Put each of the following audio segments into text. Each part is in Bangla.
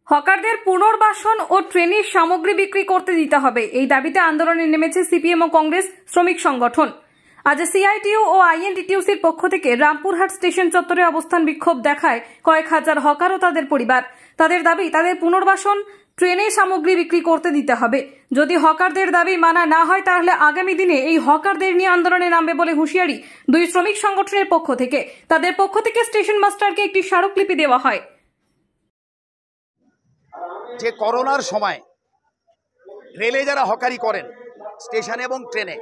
হকারদের পুনর্বাসন ও ট্রেনের সামগ্রী বিক্রি করতে দিতে হবে, এই দাবিতে আন্দোলনে নেমেছে সিপিএম ও কংগ্রেস শ্রমিক সংগঠন। আজ সিআইটিইউ ও আইএনটিটিইউসির পক্ষ থেকে রামপুরহাট স্টেশন চত্বরে অবস্থান বিক্ষোভ দেখায় কয়েক হাজার হকার ও তাদের পরিবার। তাদের দাবি, তাদের পুনর্বাসন ট্রেনে সামগ্রী বিক্রি করতে দিতে হবে। যদি হকারদের দাবি মানা না হয় তাহলে আগামী দিনে এই হকারদের নিয়ে আন্দোলনে নামবে বলে হুঁশিয়ারি দুই শ্রমিক সংগঠনের পক্ষ থেকে। তাদের পক্ষ থেকে স্টেশন মাস্টারকে একটি স্মারকলিপি দেওয়া হয়। যে করোনার সময় রেলে যারা হকারি করেন স্টেশনে এবং ট্রেনে,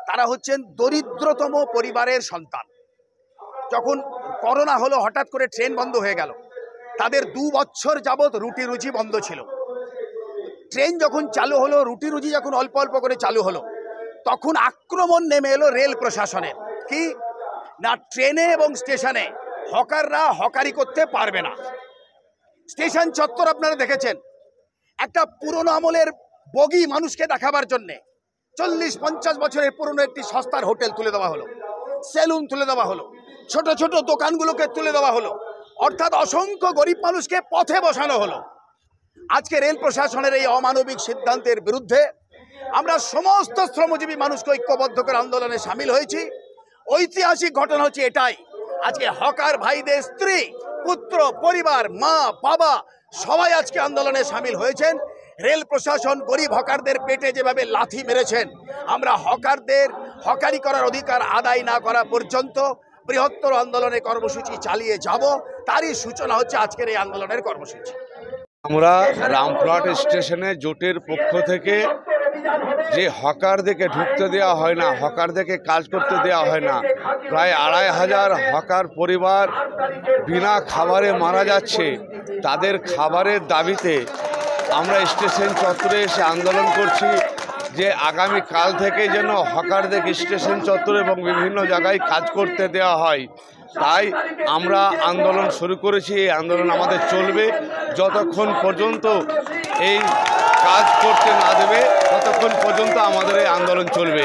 তারা হচ্ছেন দরিদ্রতম পরিবারের সন্তান। যখন করোনা হলো, হঠাৎ করে ট্রেন বন্ধ হয়ে গেল, তাদের 2 বছর যাবৎ রুটি রুজি বন্ধ ছিল। ট্রেন যখন চালু হলো, রুটি রুজি যখন অল্প অল্প করে চালু হলো, তখন আক্রমণ নেমে এলো রেল প্রশাসনের। কি না, ট্রেনে এবং স্টেশনে হকাররা হকারি করতে পারবে না। স্টেশন চত্বর আপনারা দেখেছেন, একটা পুরনো আমলের বগি মানুষকে দেখাবার জন্যে 40-50 বছরের পুরনো একটি সস্তার হোটেল তুলে দেওয়া হলো, সেলুন তুলে দেওয়া হলো, ছোট ছোট দোকানগুলোকে তুলে দেওয়া হলো, অর্থাৎ অসংখ্য গরিব মানুষকে পথে বসানো হলো। আজকে রেল প্রশাসনের এই অমানবিক সিদ্ধান্তের বিরুদ্ধে আমরা সমস্ত শ্রমজীবী মানুষকে ঐক্যবদ্ধ করে আন্দোলনে সামিল হয়েছি। ঐতিহাসিক ঘটনা হচ্ছে এটাই, আজকে হকার ভাইদের স্ত্রী, পুত্র, পরিবার, মা, বাবা সবাই আজকে আন্দোলনে সামিল হয়েছেন। রেল প্রশাসন গরিব হকারদের পেটে যেভাবে লাথি মেরেছেন, আমরা হকারদের হকারি করার অধিকার আদায় না করা পর্যন্ত বৃহত্তর আন্দোলনের কর্মসূচি চালিয়ে যাব। তারই সূচনা হচ্ছে আজকের এই আন্দোলনের কর্মসূচি। আমরা রামপুরহাট স্টেশনে জোটের পক্ষ থেকে যে হকারদেরকে ঢুকতে দেওয়া হয় না, হকারদেরকে কাজ করতে দেওয়া হয় না, প্রায় 2500 হকার পরিবার বিনা খাবারে মারা যাচ্ছে, তাদের খাবারের দাবিতে আমরা স্টেশন চত্বরে এসে আন্দোলন করছি যে আগামী কাল থেকে যেন হকারদের স্টেশন চত্বরে এবং বিভিন্ন জায়গায় কাজ করতে দেওয়া হয়। তাই আমরা আন্দোলন শুরু করেছি। এই আন্দোলন আমাদের চলবে যতক্ষণ পর্যন্ত এই কাজ করতে না দেবে, ততক্ষণ পর্যন্ত আমাদের এই আন্দোলন চলবে।